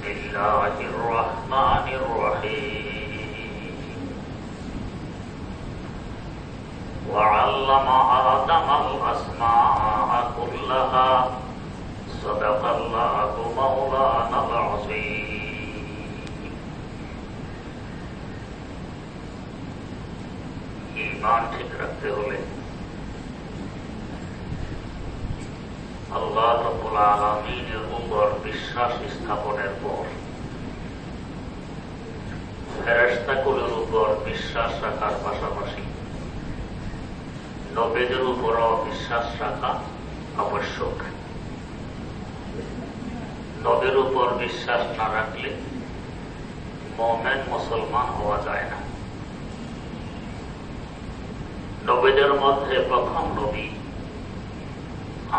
بسم الله الرحمن الرحيم وعلم آدم الأسماء كلها صدق الله مولانا العظيم ईमान ठीक रखते हुए আল্লাহ রাব্বুল আলামিনের উপর বিশ্বাস স্থাপনের পর ফেরেশতাকুলের উপর বিশ্বাস রাখার পাশাপাশি নবীদের উপরও বিশ্বাস রাখা আবশ্যক। নবীর উপর বিশ্বাস না রাখলে মুমিন মুসলমান হওয়া যায় না। নবীদের মধ্যে প্রথম নবী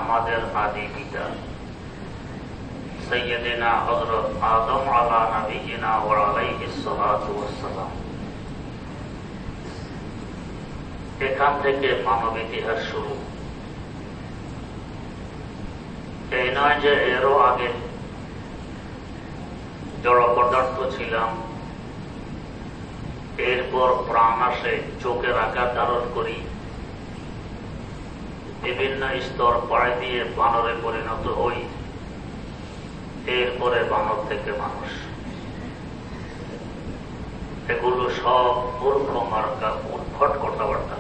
আমাদের আদি পিতা সৈয়দিনা হযরত আদম আলা নবিয়িনা ওয়া আলাইহিস সালাতু ওয়াস সালাম। এখান থেকে মানব ইতিহাস শুরু। এই নয় যে এরও আগে জড় পদার্থ ছিলাম, এরপর প্রাণ আসে, চোখের আকার ধারণ করি, বিভিন্ন স্তর পাড়ি দিয়ে বানরে পরিণত হই, এরপরে বানর থেকে মানুষ। এগুলো সব মূর্খ মার্কা উদ্ভট কথাবার্তা।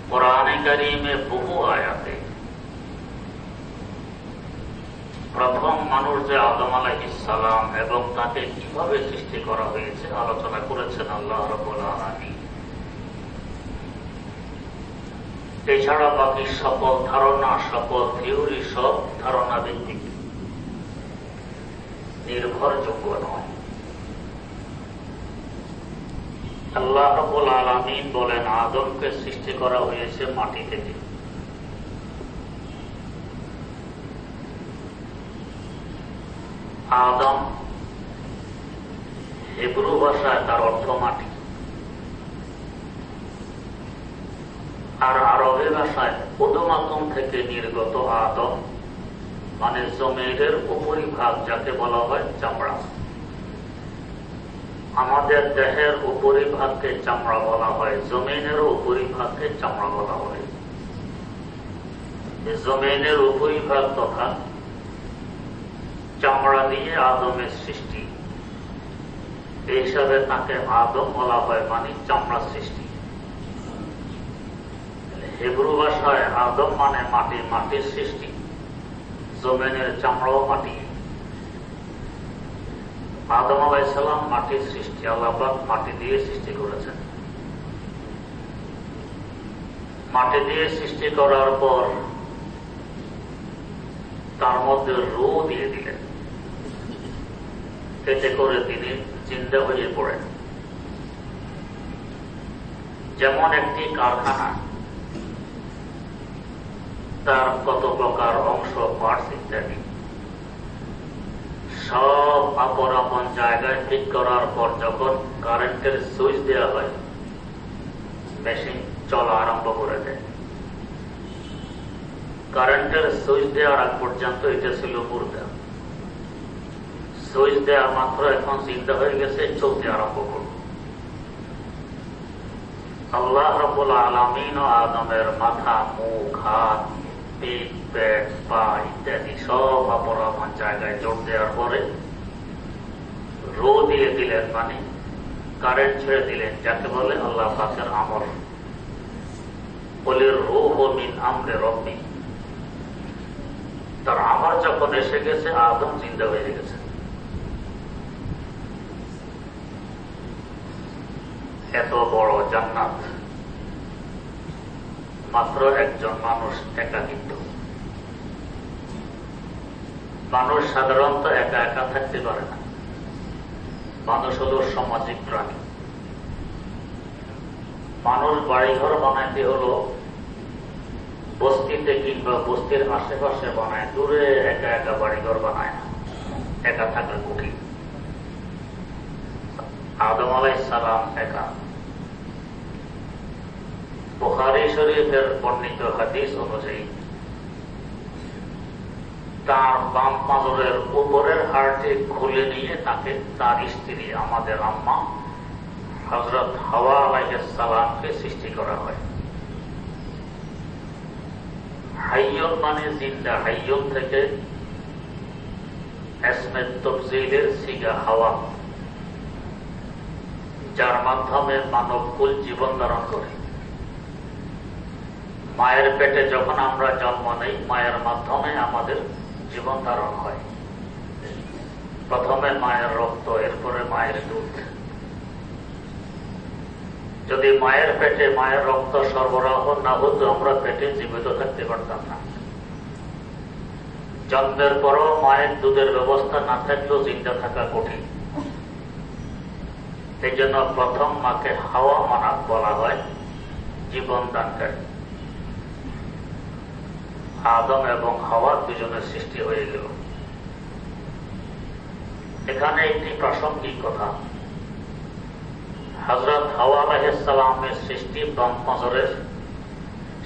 কোরআনে কারীমে বহু আয়াতে প্রথম মানুষ যে আদম আলাইহিস সালাম এবং তাকে কিভাবে সৃষ্টি করা হয়েছে আলোচনা করেছেন আল্লাহ রাব্বুল আলামিন। এছাড়া বাকি সকল ধারণা, সকল থিওরি, সব ধারণা ভিত্তিক, নির্ভরযোগ্য নয়। আল্লাহ রাব্বুল আলামিন বলেন আদমকে সৃষ্টি করা হয়েছে মাটি থেকে। আদম হিব্রু ভাষায় তার অর্থ মাটি, আর আরবি ভাষায় উদমাতম থেকে নির্গত আদম মানে জমিনের উপরিভাগ, যাকে বলা হয় চামড়া। আমাদের দেহের উপরিভাগকে চামড়া বলা হয়, জমিনের উপরিভাগকে চামড়া বলা হয়। জমিনের উপরিভাগ তথা চামড়া দিয়ে আদমের সৃষ্টি, এই হিসাবে তাকে আদম বলা হয়, মানে চামড়া সৃষ্টি। হিব্রু ভাষায় আদম মানে মাটি, মাটির সৃষ্টি, জমিনের চামড়াও মাটি। আদম আলাইহিস সালাম মাটির সৃষ্টি, আল্লাহ পাক মাটি দিয়ে সৃষ্টি করেছেন। মাটি দিয়ে সৃষ্টি করার পর তার মধ্যে রূহ দিয়ে দিলেন, এতে করে তিনি জিন্দা হয়ে পড়েন। যেমন একটি কারখানা, তার কত প্রকার অংশ, পার্টস ইত্যাদি সব আপন আপন জায়গায় ঠিক করার পর যখন কারেন্টের সুইচ দেওয়া হয়, মেশিন চলা আরম্ভ করে দেয়। কারেন্টের সুইচ দেওয়ার আগ পর্যন্ত এটা ছিল মুর্দা। সুইচ দেওয়া মাত্র এখন চিন্তা হয়ে গেছে, চলতে আরম্ভ করব। আল্লাহ রাব্বুল আলামিন ও আদমের মাথা, মুখ, হাত, পিঠ, পেট, পা ইত্যাদি সব আপন আপন জায়গায় জোর দেওয়ার পরে রূহ দিয়ে দিলেন, মানে কারেন্ট ছেড়ে দিলেন, যাকে বলে আল্লাহ পাকের আমর। বলে রূহ মিন আমরে রব্বি। তার আমর যখন এসে গেছে, আদম জিন্দা হয়ে গেছে। এত বড় জান্নাত, মাত্র একজন মানুষ একাকিত্ব। মানুষ সাধারণত একা একা থাকতে পারে না। মানুষ হল সামাজিক প্রাণী। মানুষ বাড়িঘর বানাইতে হলো বস্তিতে কিংবা বস্তির আশেপাশে বানায়, দূরে একা একা বাড়িঘর বানায় না, একা থাকা কঠিন। আদম আলাইহিস সালাম একা। বুখারী শরীফের বর্ণিত হাদিস অনুযায়ী তার বাম পাঁজরের উপরের হাড়টি খুলে নিয়ে তাকে তার স্ত্রী আমাদের আম্মা হযরত হাওয়া আলাইহিস সালামকে সৃষ্টি করা হয়। হাইয়ুন মানে জিন্দা, হাইয়ুন থেকে ইসমে তাফযীলের সিগা হাওয়া, যার মাধ্যমে মানবকুল জীবন ধারণ করে। মায়ের পেটে যখন আমরা জন্ম নেই, মায়ের মাধ্যমে আমাদের জীবন ধারণ হয়। প্রথমে মায়ের রক্ত, এরপরে মায়ের দুধ। যদি মায়ের পেটে মায়ের রক্ত সরবরাহ না হতো, আমরা পেটে জীবিত থাকতে পারতাম না। জন্মের পরও মায়ের দুধের ব্যবস্থা না থাকলেও জিন্দা থাকা কঠিন। এই জন্য প্রথম মাকে হাওয়া মানাত বলা হয়, জীবন দানকারী। আদম এবং হাওয়া দুজনের সৃষ্টি হয়ে গেল। এখানে একটি প্রাসঙ্গিক কথা, হযরত হাওয়া আলাইহিস সালামের সৃষ্টি বাম পাঁজরের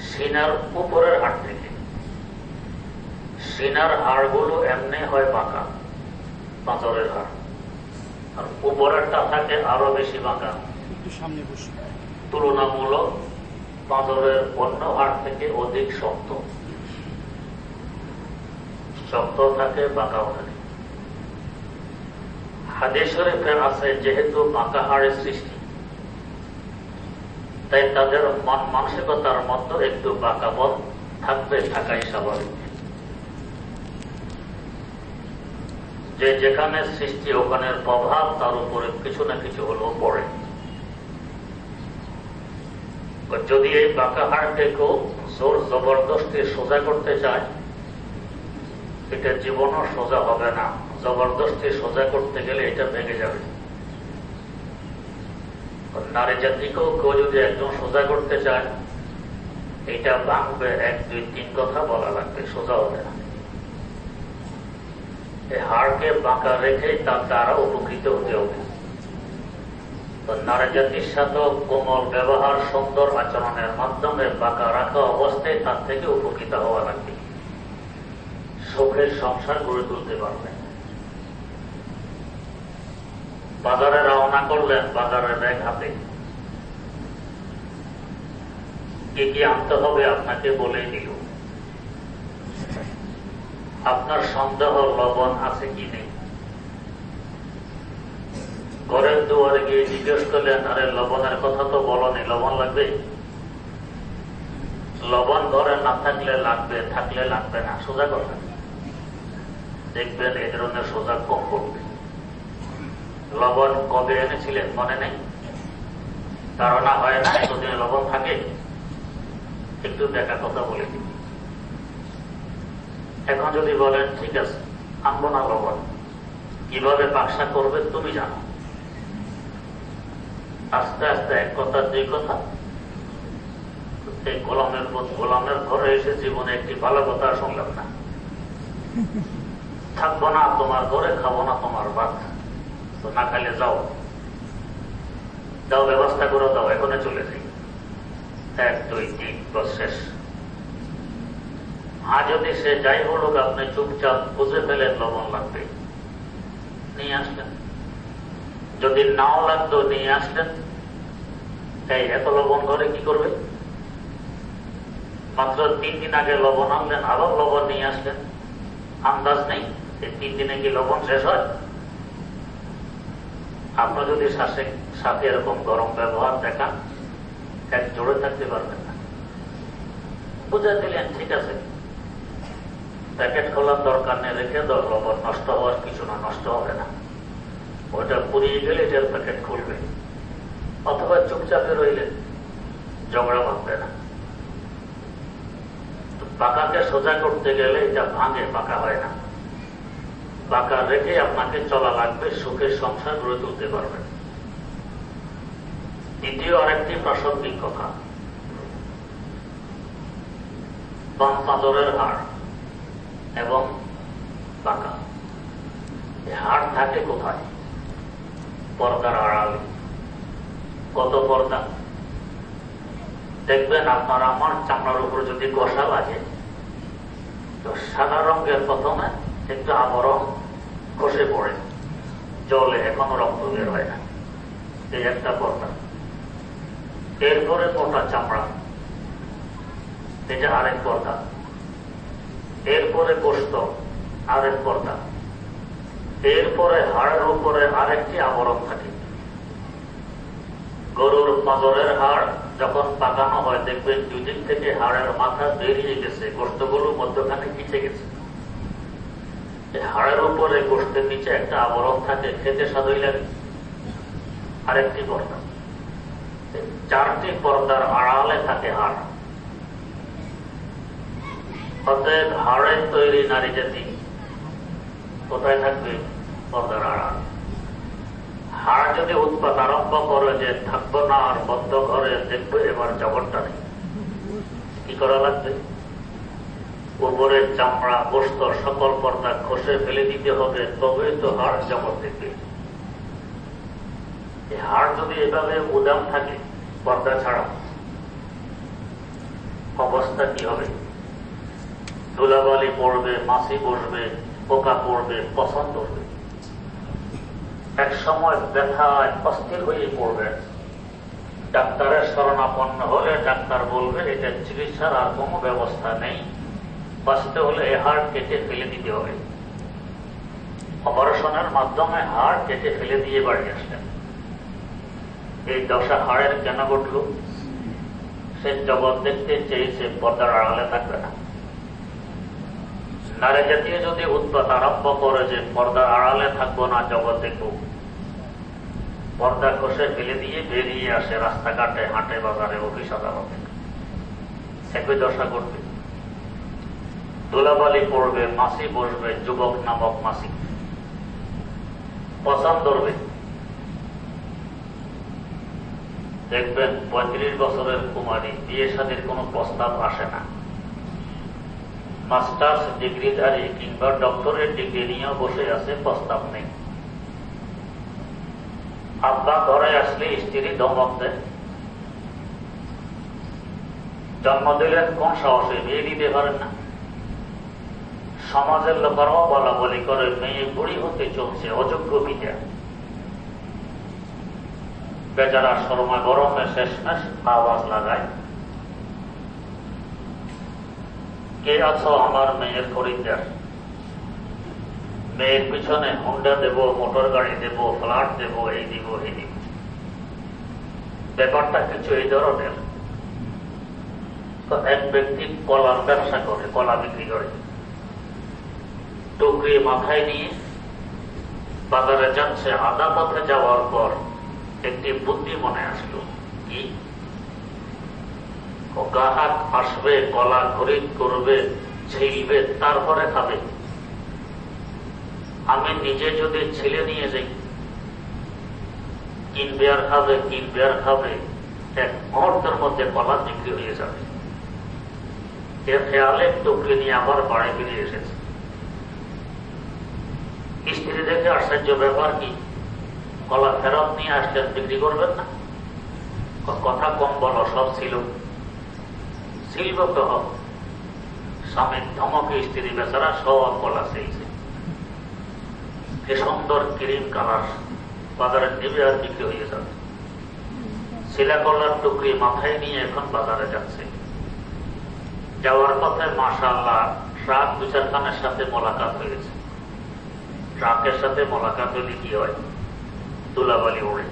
সিনার উপরের হাড় থেকে। সিনার হাড়গুলো এমনি হয় বাঁকা, পাঁজরের হাড়, আর উপরেরটা থাকে আরো বেশি বাঁকা, তুলনামূলক পাঁজরের অন্য হাড় থেকে অধিক শক্ত। শক্ত থাকে, বাঁকাও থাকে। হাদিস শরীফে আছে, যেহেতু বাঁকা হাড়ের সৃষ্টি, তাই তাদের মন মানসিকতার মধ্যে একটু বাঁকা বল থাকবে, থাকাই স্বাভাবিক। যে যেখানে সৃষ্টি ওখানের প্রভাব তার উপরে কিছু না কিছু হলেও পড়ে। যদি এই বাঁকা হাড়টাকেও জোর জবরদস্তি সোজা করতে চায়, এটা জীবনও সোজা হবে না। জবরদস্তি সোজা করতে গেলে এটা ভেঙে যাবে। নারী জাতিকেও কেউ যদি একদম সোজা করতে চায়, এটা ভাঙবে, 1, 2, 3 কথা বলা লাগবে, সোজা হবে না। এই হাড়কে বাঁকা রেখে তার দ্বারা উপকৃত হতে হবে। নারী জাতির সাথে কোমল ব্যবহার, সুন্দর আচরণের মাধ্যমে বাঁকা রাখা অবস্থায় তার থেকে উপকৃত হওয়া লাগবে। সুখের সংসার গড়ে তুলতে পারবে। বাজারে রওনা করলেন, বাজারের ব্যাগ হাতে, কি কি আনতে হবে আপনাকে বলেই দিল। আপনার সন্দেহ লবণ আছে কি নেই। ঘরের দুয়ারে গিয়ে জিজ্ঞেস করলেন, আরে লবণের কথা তো বলনি, লবণ লাগবে? লবণ ঘরে না থাকলে লাগবে, থাকলে লাগবে না, সোজা কথা। দেখবেন এই ধরনের সোজা কম করবে। লবণ কবে এনেছিলেন মনে নেই? ধারণা হয় না এতদিনে লবণ থাকে? একটু দেখা কথা বলে দিন। এখন যদি বলেন ঠিক আছে আনবো না লবণ, কিভাবে বাক্সা করবে তুমি জানো। আস্তে আস্তে এক কথা দুই কথা, এই গোলামের ঘরে এসে জীবনে একটি ভালো কথা শুনলাম না। থাকবো না তোমার ঘরে, খাবো না তোমার ভাত, তো না খাইলে যাও, যাও ব্যবস্থা করে দাও, এখনই চলে যাই। 1, 2, 3 বস শেষ। আর যদি সে যাই বলুক, আপনি চুপচাপ বুঝে ফেলেন লবণ লাগবে, নিয়ে আসলেন। যদি নাও লাগতো নিয়ে আসলেন, এই এত লবণ ঘরে কি করবে? মাত্র 3 দিন আগে লবণ আনলেন, আবার লবণ নিয়ে আসলেন, আন্দাজ নেই এই 3 দিনে কি লবণ শেষ হয়? আপনার যদি সাথে এরকম গরম ব্যবহার দেখান, এক জোরে থাকতে পারবেন না। বুঝে দিলেন ঠিক আছে, প্যাকেট খোলার দরকার নেই, রেখে দাও, লবণ নষ্ট হওয়ার কিছু না, নষ্ট হবে না। ওইটা পুড়িয়ে গেলে এটার প্যাকেট খুলবে। অথবা চুপচাপে রইলেন, ঝগড়া ভাববে না। পাকাকে সোজা করতে গেলে এটা ভাঙে, পাকা হয় না। পাকা রেখে আপনাকে চলা লাগবে, সুখের সংসার গড়ে তুলতে পারবেন। দ্বিতীয় আরেকটি প্রাসঙ্গিক কথা, বাম পাঁজরের হাড় এবং পাকা, এই হাড় থাকে কোথায়? পর্দার আড়ালে। কত পর্দা? দেখবেন আপনার আমার চামড়ার উপর যদি কষা লাগে, তো সাদা রঙের প্রথমে একটু আবরণ খসে পড়ে, জলে এখনো রক্ত বের হয় না, এই একটা পর্দা। এরপরে মোটা চামড়া, এটা আরেক পর্দা। এরপরে গোশত, আরেক পর্দা। এরপরে হাড়ের উপরে আরেকটি আবরণ থাকে। গরুর পাঁজরের হাড় যখন পাকানো হয় দেখবেন দুদিক থেকে হাড়ের মাথা বেরিয়ে গেছে, গোশতগুলো মধ্যখানে পিছে গেছে। হাড়ের উপরে গোশতের নিচে একটা আবরণ থাকে, খেতে স্বাদই লাগে। আরেকটি পর্দা। চারটি পর্দার আড়ালে থাকে হাড়। অতএব হাড়ের তৈরি নারী জাতি কোথায় থাকবে? পর্দার আড়াল। হাড় যদি উৎপাত আরম্ভ করে যে থাকবো না আর বদ্ধ ঘরে, দেখবে এবার জগৎটা নেই, কি করা লাগবে? উপরের চামড়া, গোশত সকল পর্দা খসে ফেলে দিতে হবে, তবে তো হাড় জগৎ দেখবে। হাড় যদি এভাবে উদাম থাকে পর্দা ছাড়া, অবস্থা কি হবে? ধুলাবালি পড়বে, মাছি বসবে, পোকা পড়বে, পছন্দ হবে। এক সময় ব্যথায় অস্থির হয়ে পড়বে। ডাক্তারের শরণাপন্ন হলে ডাক্তার বলবে এটা চিকিৎসার আর কোনো ব্যবস্থা নেই, বাঁচতে হলে এ হাড় কেটে ফেলে দিতে হবে। অপারেশনের মাধ্যমে হাড় কেটে ফেলে দিয়ে বাড়ি আসলেন। এই দশা হাড়ের কেন ঘটল? সে জগৎ দেখতে চেয়েছে, পর্দার আড়ালে থাকবে না। নারী জাতীয় যদি উৎপাত আরম্ভ করে যে পর্দার আড়ালে থাকবো না, জগৎ দেখব, পর্দা খসে ফেলে দিয়ে বেরিয়ে আসে রাস্তাঘাটে, হাটে, বাজারে, অফিস আদালতে, একই দশা ঘটবে। ধুলাবালি পড়বে, মাছি বসবে, যুবক নামক মাছি পছন্দ করবে। দেখবেন 35 বছরের কুমারী, বিয়ে শাদীর কোনো প্রস্তাব আসে না। মাস্টার্স ডিগ্রিধারী কিংবা ডক্টরেট ডিগ্রি নিয়েও বসে আছে, প্রস্তাব নেই। আব্বা ঘরে আসলে স্ত্রী ধমক দেয়, জন্ম দিলেন কোন সাহসে, বিয়ে দিতে পারেন না। সমাজের লোকেরাও বলা বলি করে মেয়ে বুড়ি হতে চলছে, অযোগ্য পিতা। বেচারা শর্মা গরমে শেষমেশ আওয়াজ লাগায়, কে আছো আমার মেয়ের খরিদ্দার? মেয়ের পিছনে হুন্ডা দেব, মোটর গাড়ি দেব, ফ্ল্যাট দেব, এই দিব, এই দিব। ব্যাপারটা কিছু এই ধরনের। তো এক ব্যক্তি কলার ব্যবসা করে, কলা বিক্রি করে, টুকরি মাথায় নিয়ে বাজারে যাচ্ছে। আধা পথে যাওয়ার পর একটি বুদ্ধি মনে আসলো, কি গ্রাহক আসবে, কলা খরিদ করবে, ছিলবে, তারপরে খাবে। আমি নিজে যদি ছিলে নিয়ে যাই, কিনবে আর খাবে, কিনবে আর খাবে, এক মুহূর্তের মধ্যে কলা বিক্রি হয়ে যাবে। এর খেয়ালে টুকরি নিয়ে আবার বাড়ি ফিরে এসেছে। স্ত্রী দেখে আশ্চর্য, ব্যাপার কি? কলা ফেরত নিয়ে আসলেন, বিক্রি করবেন না? কথা কম বলো, সব ছিল। শিল্প তো হোক। স্বামীর ধমকে স্ত্রী বেচারা সব কলা শিলছে। কি সুন্দর ক্রিম কালার, বাজারে নেবে আর বিক্রি হয়ে যাবে। শিলা কলার টুকরি মাথায় নিয়ে এখন বাজারে যাচ্ছে। যাওয়ার পথে মাশাআল্লাহ ট্রাক 2-4 খানের সাথে মোলাকাত হয়েছে। ট্রাকের সাথে মোলাকাত হলে কি হয়? ধুলাবালি ওড়ে।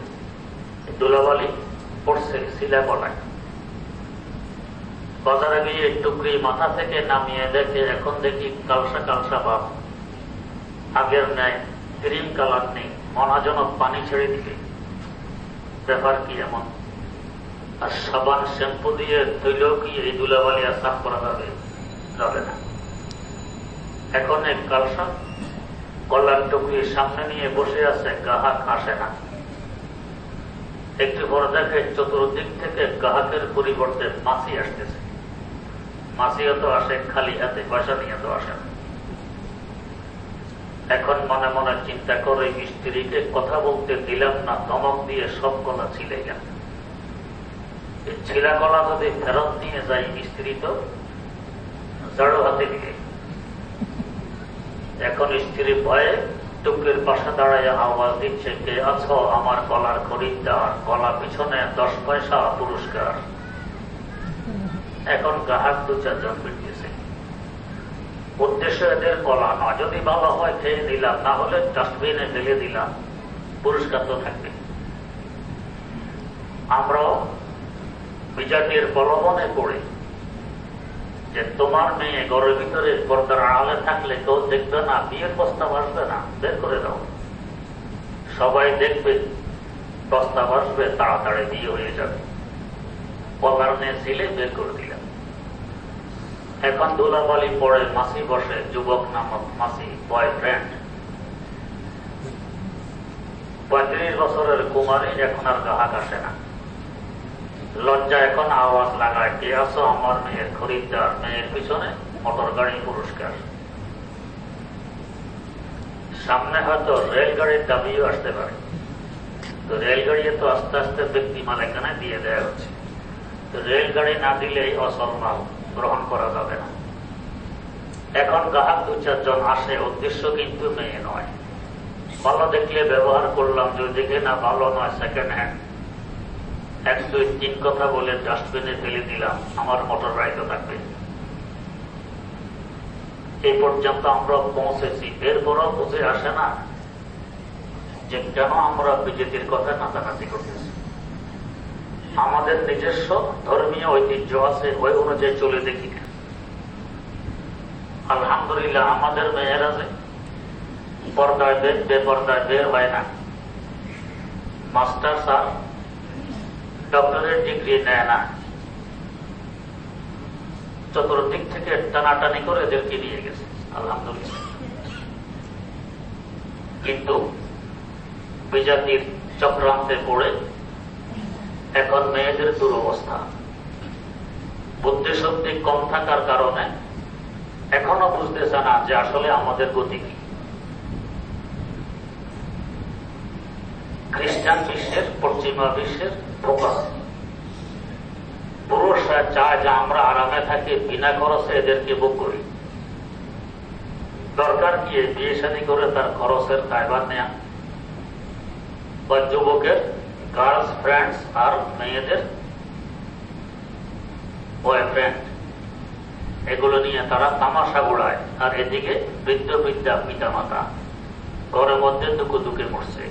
ধুলাবালি পড়ছে শিলা কলায়। বাজারে গিয়ে টুকরি মাথা থেকে নামিয়ে দেখে, এখন দেখি কালসা কালসা ভাব, আগের ন্যায় ক্রিম কালার নেই, মনাজনক পানি ছেড়ে দিলে। ব্যাপার কি এমন? আর সাবান শ্যাম্পু দিয়ে ধুইলেও কি এই ধুলাবালি আর সাফ করা যাবে? যাবে না। এখন এক কালসা কলার টুকরি সামনে নিয়ে বসে আছে, গ্রাহক আসে না। একটু পর দেখে চতুর্দিক থেকে গ্রাহকের পরিবর্তে মাছি আসতেছে। মাছিও তো আসে খালি হাতে, পয়সা নিয়ে তো আসে না। এখন মনে মনে চিন্তা করে স্ত্রীকে কথা বলতে দিলাম না, ধমক দিয়ে সব কলা ছিলে গেল। ছিলা কলা যদি ফেরত নিয়ে যায়, স্ত্রী তো জাড়ো হাতে নিয়ে এখন স্ত্রী ভয়ে টুকরির পাশে দাঁড়াইয়া আওয়াজ দিচ্ছে, কে আছো আমার কলার খরিদ্দার, কলা পিছনে 10 পয়সা পুরস্কার। এখন গ্রাহক 2-4 জন ফিরতেছে। উদ্দেশ্য এদের কলা নয়, যদি ভালো হয় খেয়ে নিলাম, না হলে ডাস্টবিনে ফেলে দিলাম, পুরস্কার তো থাকবে। আমরাও বিজাতির প্রলোভনে পড়ে যে তোমার মেয়ে ঘরের ভিতরে পর্দার আড়ালে থাকলে কেউ দেখবে না, বিয়ের প্রস্তাব আসবে না, বের করে দাও। সবাই দেখবে, প্রস্তাব আসবে, তাড়াতাড়ি বিয়ে হয়ে যাবে। পর্দার নিয়ে ছিলে বের করে দিলাম। এখন দোলাবালি পড়ে মাসি বসে, যুবক নামক মাসি, বয়ফ্রেন্ড। 35 বছরের কুমারী, এখন আর গ্রাহক আসে না। লজ্জা এখন আওয়াজ লাগায়, কে আছো আমার মেয়ের খরিদ্দার, মেয়ের পিছনে মোটর গাড়ি পুরস্কার। সামনে হয়তো রেলগাড়ির দাবিও আসতে পারে, তো রেলগাড়ি তো আস্তে আস্তে ব্যক্তি মালিকানায় দিয়ে দেওয়া হচ্ছে। তো রেলগাড়ি না দিলেই অসল মাল গ্রহণ করা যাবে না। এখন গ্রাহক 2-4 জন আসে, উদ্দেশ্য কিন্তু মেয়ে নয়। ভালো দেখলে ব্যবহার করলাম, যদি দেখে না ভালো নয়, সেকেন্ড হ্যান্ড 1-2-3 কথা বলে ডাস্টবিনে ফেলে দিলাম, আমার মোটর রাইতে থাকবে। এই পর্যন্ত আমরা পৌঁছেছি। এরপরও বুঝে আসে না যে কেন আমরা বিজেপির কথা নাচানাচি করতেছি। আমাদের নিজস্ব ধর্মীয় ঐতিহ্য আছে, ওই অনুযায়ী চলে দেখি না। আলহামদুলিল্লাহ আমাদের মেয়েরা যে পর্দায় বেপর্দায় বের হয় না, মাস্টার্স আর ডক্টরেট ডিগ্রি নেয় না, চতুর্দিক থেকে টানাটানি করে এদেরকে নিয়ে গেছে, আলহামদুলিল্লাহ। কিন্তু বিজাতির চক্রান্তে পড়ে এখন মেয়েদের দুরবস্থা। বুদ্ধিশক্তি কম থাকার কারণে এখনো বুঝতেছে না যে আসলে আমাদের গতি কি। খ্রিস্টান বিশ্বের, পশ্চিমা বিশ্বের ফোকাস, পুরুষরা চায় যে আমরা আরামে থাকি, বিনা খরচে এদেরকে বুক করি। দরকার কি বিয়ে শাদী করে তার খরচের দায়ভার নেয়া? বা যুবকের গার্লস ফ্রেন্ডস আর মেয়েদের বয়ফ্রেন্ড, এগুলো নিয়ে তারা তামাশা উড়ায়। আর এদিকে বৃদ্ধ বৃদ্ধা পিতা মাতা ঘরের মধ্যে দুঃখে মরছে।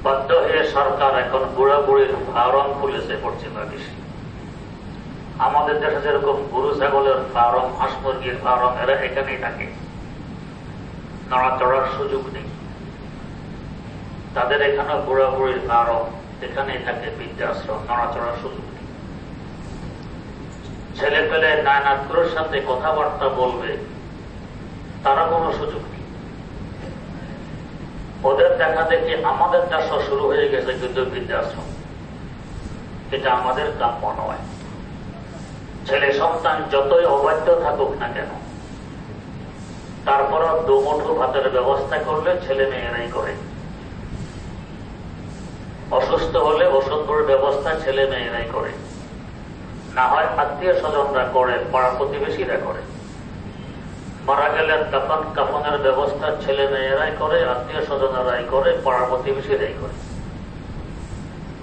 বাধ্য হয়ে সরকার এখন বুড়া বুড়ির ফার্ম খুলেছে পশ্চিমা বিশ্বে। আমাদের দেশে যেরকম গরু ছাগলের ফার্ম, হাঁস মুরগির ফার্ম, এরা এখানেই থাকে, নড়াচড়ার সুযোগ নেই। তাদের এখানে বুড়া বুড়ির ফার্ম, এখানেই থাকে বৃদ্ধাশ্রম, নড়াচড়ার সুযোগ নেই। ছেলে পেলে নায়নাথগুলোর সাথে কথাবার্তা বলবে, তারা কোনো সুযোগ নেই। ওদের দেখা দেখি আমাদের চাষও শুরু হয়ে গেছে, কিন্তু বৃদ্ধাশ্রম। এটা আমাদের কাম্য নয়। ছেলে সন্তান যতই অবাধ্য থাকুক না কেন, তারপরও দুমুঠো ভাতের ব্যবস্থা করলে ছেলে মেয়েরাই করে। অসুস্থ হলে ওষুধের ব্যবস্থা ছেলে মেয়েরাই করে, না হয় আত্মীয় স্বজনরা করে, পাড়া প্রতিবেশীরা করে। মারা গেলে কাফনের ব্যবস্থা ছেলে মেয়েরাই করে, আত্মীয় স্বজনেরাই করে, পাড়া প্রতিবেশীরাই করে।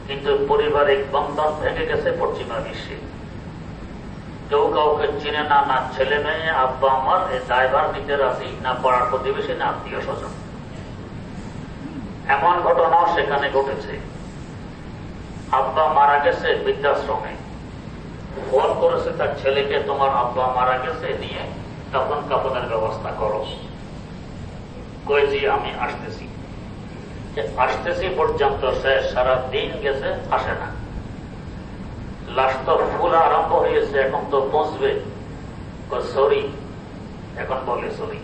কিন্তু পারিবারিক বন্ধন ভেঙে গেছে পশ্চিমা বিশ্বে। কেউ কাউকে চিনে না, না ছেলে মেয়ে, আব্বা আমার এই দায়ভার নিতে রাজি, না পাড়ার প্রতিবেশী, না আত্মীয় স্বজন। এমন ঘটনাও সেখানে ঘটেছে। আব্বা মারা গেছে বৃদ্ধাশ্রমে, ফোন করেছে তার ছেলেকে, তোমার আব্বা মারা গেছে, নিয়ে তখন কাপনের ব্যবস্থা করো। কয়েছি আমি আসতেছি। আসতেছি পর্যন্ত শেষ, সারা দিন গেছে, আসে না। লাশ তো ফুল আরম্ভ হয়েছে, এখন তো পৌঁছবে। সরি, এখন বলে সরি,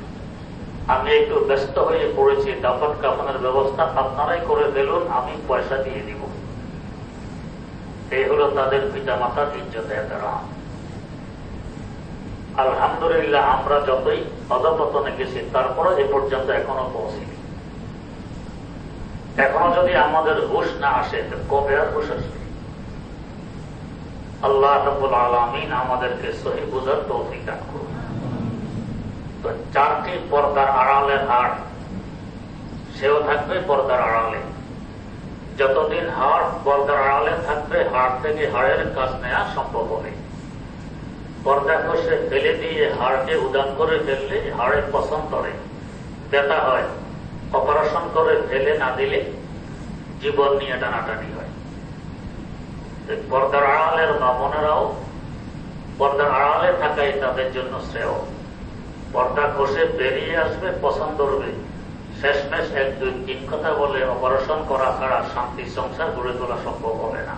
আমি একটু ব্যস্ত হয়ে পড়েছি, দাফন কাফনের ব্যবস্থা আপনারাই করে দিলুন, আমি পয়সা দিয়ে দিব। এই হলো তাদের পিতা মাতার ইজ্জত এহতেরাম। আলহামদুলিল্লাহ আমরা যতই অধপতনে গেছি, তারপরে এ পর্যন্ত এখনো পৌঁছিনি। এখনো যদি আমাদের হুঁশ না আসে, কবে আর হুঁশ আসবে? আল্লাহ রাব্বুল আলামিন আমাদেরকে সহি বুঝার তৌফিক দান করুন। তো 4টি পর্দার আড়ালের হাড়, সেও থাকবে পর্দার আড়ালে। যতদিন হাড় পর্দার আড়ালে থাকবে, হাড় থেকে হাড়ের কাজ নেওয়া সম্ভব হবে। পর্দা কষে ফেলে দিয়ে হাড়কে উদান করে ফেললে হাড়ে পছন্দ করে, ব্যথা হয়। অপারেশন করে ফেলে না দিলে জীবন নিয়ে টানাটানি হয়। পর্দার আড়ালের বামনেরাও পর্দার আড়ালে থাকাই তাদের জন্য শ্রেয়। পর্দা কষে বেরিয়ে আসবে, পছন্দ করবে, শেষমেশ 1, 2, 3 কথা বলে অপারেশন করা ছাড়া শান্তি সংসার গড়ে তোলা সম্ভব হবে না।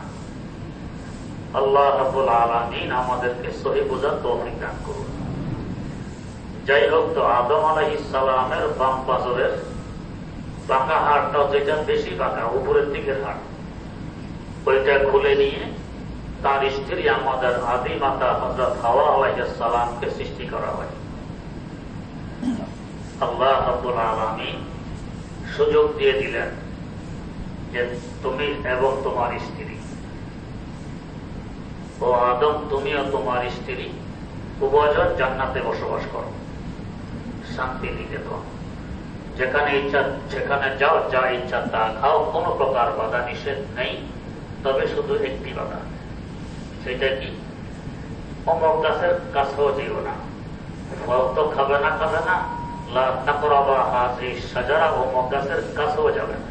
আল্লাহ রাব্বুল আলামিন আমাদেরকে সহি বোঝার তৌফিক দান করুন। যাই হোক, তো আদম আলাইহিস সালামের বাম পাজরের বাঁকা হাড়টা, যেটা বেশি বাঁকা উপরের দিকের হাড়, ওইটা খুলে নিয়ে তার স্ত্রী আমাদের আদি মাতা হযরত হাওয়া আলাইহিস সালামকে সৃষ্টি করা হয়। আল্লাহ রাব্বুল আলামিন সুযোগ দিয়ে দিলেন যে তুমি এবং তোমার স্ত্রী, ও আদম, তুমিও তোমার স্ত্রী উভয়জন জান্নাতে বসবাস করো, শান্তি নিকেতন। যেখানে ইচ্ছা সেখানে যাও, যা ইচ্ছা তা খাও, কোনো প্রকার বাধা নিষেধ নেই। তবে শুধু একটি বাধা, সেটা কি? অমক গাছের কাছেও যেও না। ফল তো খাবে না লা তাকরাবা হাযিহি শাজারা, অমক গাছের কাছেও যাবে না।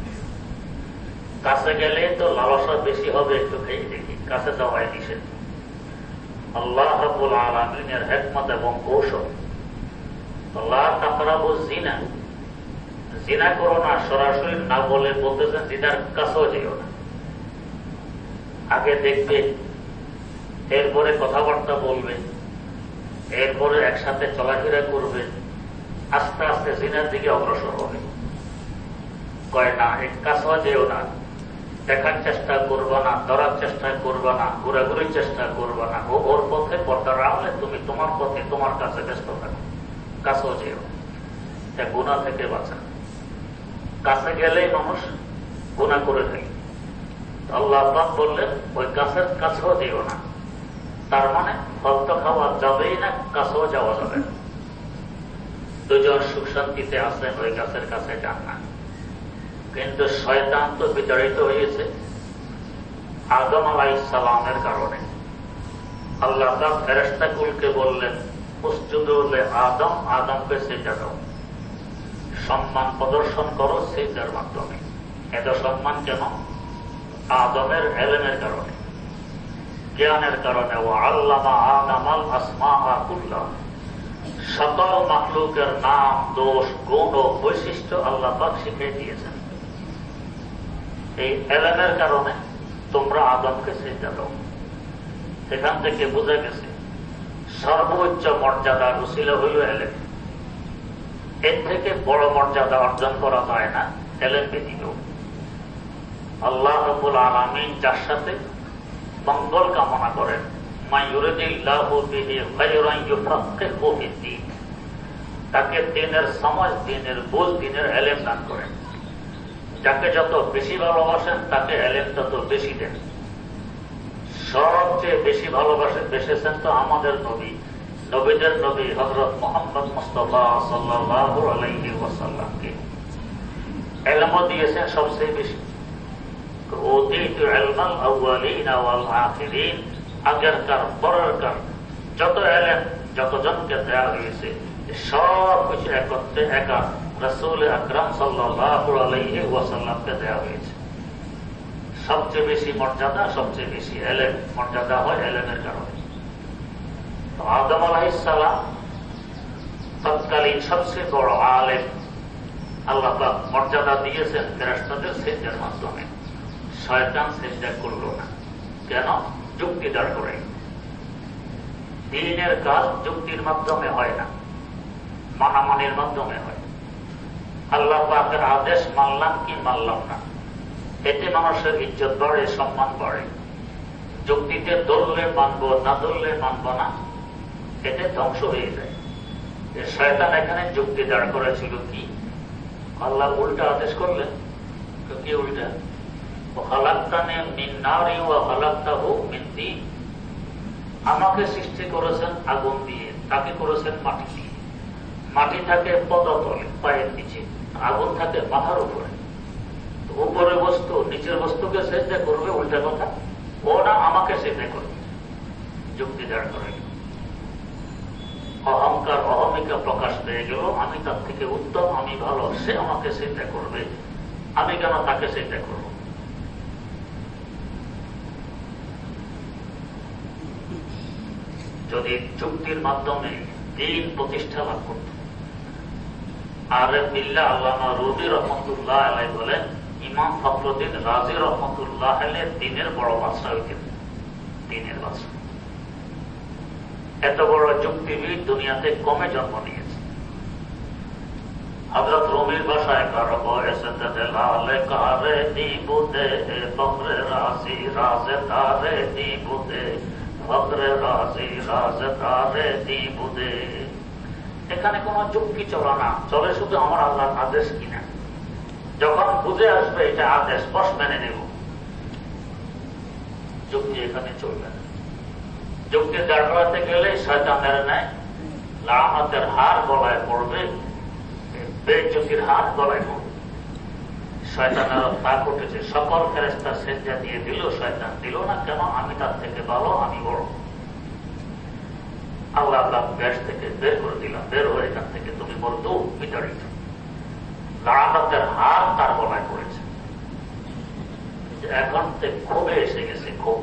কাছে গেলে তো লালসা বেশি হবে, একটু খেয়ে দেখি, কাছে যাওয়াই নিষেধ। আল্লাহ রাব্বুল আলামিনের হিকমত এবং কৌশল। লা তাকরাবু জিনা, জিনা করো না সরাসরি না বলে বলতেছেন জিনার কাছেও যেও না। আগে দেখবে, এরপরে কথাবার্তা বলবে, এরপরে একসাথে চলাফেরা করবে, আস্তে আস্তে জিনার দিকে অগ্রসর হবে। কয় না, এক কাছেও যেও না, দেখার চেষ্টা করবা না, ধরার চেষ্টা করবা না, ঘোরাঘুরির চেষ্টা করবা না। ওর পথে পর্দার আড়ালে, তুমি তোমার পথে তোমার কাছে ব্যস্ত থাকো, কাছেও যেও। গুনাহ থেকে বাঁচা। কাছে গেলেই মানুষ গুনাহ করে ফেলে। আল্লাহ পাক বললেন ওই গাছের কাছেও যেও না। তার মানে ফল তো খাওয়া যাবেই না, কাছেও যাওয়া যাবে না। দুজন সুখ শান্তিতে আছেন, ওই গাছের কাছে যান না। কিন্তু শয়তান তো বিতাড়িত হয়েছে আদম আলাইহিস সালামের কারণে। আল্লাহ পাক ফেরেশতাকুলকে বললেন উসজুদু লি আদম, আদমকে সিজদা দাও, সম্মান প্রদর্শন করো সিজদার মাধ্যমে। এত সম্মান কেন? আদমের ইলমের কারণে, জ্ঞানের কারণে। ও আল্লামা আদমাল আসমাআ কুল্লাহা, সকল মাখলুকের নাম, দোষ, গুণ ও বৈশিষ্ট্য আল্লাহ পাক শিখিয়ে দিয়েছেন। এই ইলমের কারণে তোমরা আদমকে সিজদা দাও। সেখান থেকে বোঝা গেছে সর্বোচ্চ মর্যাদার উসিলা হইল ইলম। এর থেকে বড় মর্যাদা অর্জন করা যায় না ইলম ব্যতীত। আল্লাহ রাব্বুল আলামিন যার সাথে মঙ্গল কামনা করেন, মা ইউরিদিল্লাহু বিহি খায়রান ইউফাক্কিহু ফিদ্দীন, তাকে দ্বীনের সমঝ, দ্বীনের বুঝ, দ্বীনের ইলম দান করেন। যাকে যত বেশি ভালোবাসেন তাকে ইলম তত বেশি দেন। সবচেয়ে বেশি বেসেছেন তো আমাদের নবী, নবীদের নবী হযরত মুহাম্মদ মুস্তাফা সাল্লাল্লাহু আলাইহি ওয়াসাল্লামকে। ইলম দিয়েছেন সবচেয়ে বেশি। ওতীতু ইলমাল আউয়ালিন ওয়াল আখিরিন, আগেরকার পরেরকার যত ইলম যতজনকে দেওয়া হয়েছে সব কিছু একত্রে একা রাসূল আকরাম সাল্লাল্লাহু আলাইহি ওয়াসাল্লামকে দেওয়া হয়েছে। সবচেয়ে বেশি মর্যাদা, সবচেয়ে বেশি ইলম মর্যাদা হয় ইলমের কারণে। তো আদম আলাইহিস সালাম তৎকালীন সবচেয়ে বড় আলেম। আল্লাহ পাক মর্যাদা দিয়েছেন ফেরেশতাদের সিজদার মাধ্যমে। শয়তান সিজদা করল না। কেন? যুক্তি দাঁড় করে। দ্বীনের কাজ যুক্তির মাধ্যমে হয় না, মানামানির মাধ্যমে হয়। আল্লাহ পাকের আদেশ মানলাম কি মানলাম না, এতে মানুষের ইজ্জত বাড়ে, সম্মান বাড়ে। যুক্তিতে ধরলে মানব, না ধরলে মানব না, এতে ধ্বংস হয়ে যায়। শয়তান এখানে যুক্তি দাঁড় করেছিল কি? আল্লাহ উল্টা আদেশ করলেন। কি উল্টা? আমাকে সৃষ্টি করেছেন আগুন দিয়ে, তাকে করেছেন মাটি দিয়ে। মাটি থাকে পদতলে পায়ের নিচে, আগুন থাকে মাথার উপরে। উপরে বস্তু নিচের বস্তুকে সেজদা করবে, উল্টা কথা, ও না আমাকে সেজদা করবে। যুক্তি দাঁড় করে অহংকার অহমিকা প্রকাশ পেয়ে গেল, আমি তার থেকে উত্তম, আমি ভালো, সে আমাকে সেজদা করবে, আমি কেন তাকে সেজদা করব? যদি যুক্তির মাধ্যমে দিন প্রতিষ্ঠা লাভ করত। আরে বিল্লাহ আল্লামা রুবি রহমতুল্লাহ আলাই বলেন, ইমাম ফখরুদ্দিন রাজি রহমতুল্লাহ আলাই দিনের বড় বাদশা হইতেন, দিনের বাদশা। এত বড় যুক্তিবিদ দুনিয়াতে কমে জন্ম নিয়েছে। হযরত রুমির ভাষায় কারো বয়সে লালে কারে দিবুদে ফখরে রাজি রাজে তারে দিবুদে ফখরে রাজি রাজে তারে দিবুদে। এখানে কোন যুক্তি চলে না, চলে শুধু আমার আল্লাহর আদেশ কিনা। যখন বুঝে আসবে এটা আদেশ, বস মেনে নেব, যুক্তি এখানে চলবে না। যুক্তি দাঁড় করাতে গেলে শয়তানের ন্যায় লাআনাতের হার গলায় পড়বে, বেইজ্জতির হার গলায় পড়বে। শয়তানের তা ঘটেছে, সকল ফেরেশতা সেজদা দিয়ে দিল, শয়তান দিল না কেন? আমি তার থেকে ভালো, আমি বড়। আল্লাহ আল্লাহ ব্যাস থেকে বের করে দিলাম, বের হয়ে এখান থেকে, তুমি বলতো বিতাড়িত। লাআনাতের হার তার গলায় পড়েছে। এখন ক্ষোভে এসে গেছে, ক্ষোভ।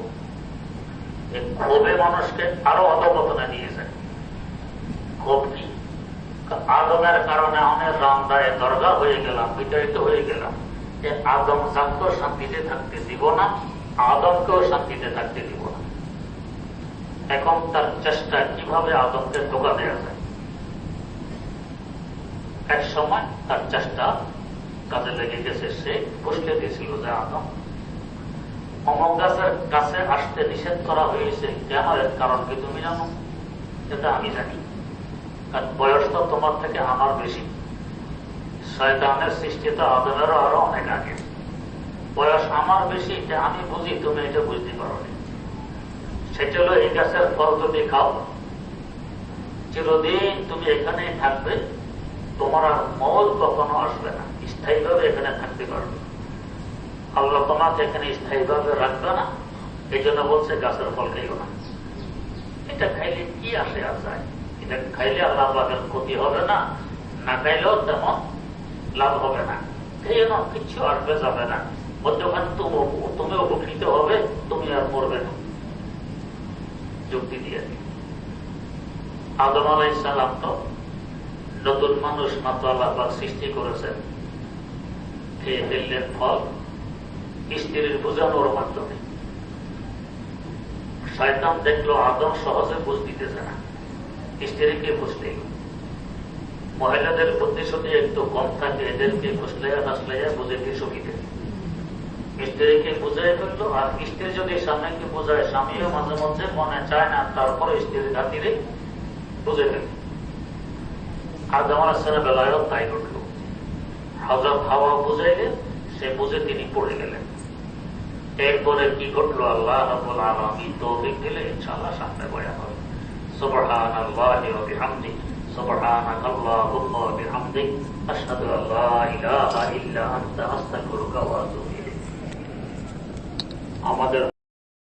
ক্ষোভে মানুষকে আরো অধপতনে নিয়ে যায়। ক্ষোভ কি? আদমের কারণে অনেক রামদায় দরগা হয়ে গেলাম, বিতাড়িত হয়ে গেলাম। আদম জাতকেও শান্তিতে থাকতে দিব না, আদমকেও শান্তিতে থাকতে দিব না। এখন তার চেষ্টা কিভাবে আদমকে ধোকা দেওয়া যায়। এক সময় তার চেষ্টা কাজে লেগে গেছে, সে বুঝতে দিয়েছিল যে আদম অমক গাছের কাছে আসতে নিষেধ করা হয়েছে কেন, এর কারণ কি তুমি জানো? এটা আমি জানি, কারণ বয়স তো তোমার থেকে আমার বেশি। শয়তানের সৃষ্টি তো আদমেরও আরো অনেক আগে। বয়স আমার বেশি, এটা আমি বুঝি, তুমি এটা বুঝতে পারো নি। সেটা হলো এই গাছের ফল যদি খাও চিরদিন তুমি এখানেই থাকবে, তোমার আর মৌত কখনো আসবে না, স্থায়ীভাবে এখানে থাকতে পারবে। আল্লাহ তোমাকে এখানে স্থায়ীভাবে রাখবে না, এই জন্য বলছে গাছের ফল খাইও না। এটা খাইলে কি আসে আর যায়? এটা খাইলে আল্লাহ পাকের ক্ষতি হবে না, না খাইলেও তেমন লাভ হবে না। খেয়ে না, কিচ্ছু আসবে যাবে না, মধ্যখানে তুমি উপকৃত হবে, তুমি আর মরবে না। যুক্তি দিয়ে আদম আলাইহিস সালাম তো নতুন মানুষ মাত্র আল্লাহ পাক সৃষ্টি করেছেন, খেয়ে ফেললেন ফল স্ত্রীর বোঝানোর মাধ্যমে। শয়তান দেখলো আদম সহজে বুঝ দিতেছে না, স্ত্রীকে বুঝতে। মহিলাদের বুদ্ধি শুধু একটু কম থাকে, এদেরকে ফুসলাইয়া ফাসলাইয়া বুঝে দিয়ে সুখীতে। স্ত্রীকে বুঝাই ফেললো, আর স্ত্রী যদি স্বামীকে বোঝায়, স্বামীও মাঝে মধ্যে মনে চায় না, তারপরে স্ত্রীর খাতিরে বুঝে ফেলে। আদম আলাইহিস সালামের বেলায়ও তাই ঘটল। হযরত হাওয়া বুঝাইলেন, সে বুঝে তিনি পড়ে গেলেন। এরপরে কি ঘটলো আল্লাহ রাব্বুল আলামিন তৌফিক দিলে ইনশাআল্লাহ সামনে বয়ান হবে। সুবহানাল্লাহি ওয়া বিহামদিহি, সুবহানাকাল্লাহুম্মা ওয়া বিহামদিক, আশহাদু আল্লা ইলাহা ইল্লা আনতা, আস্তাগফিরুকা ওয়া আতুবু ইলাইক। আমাদের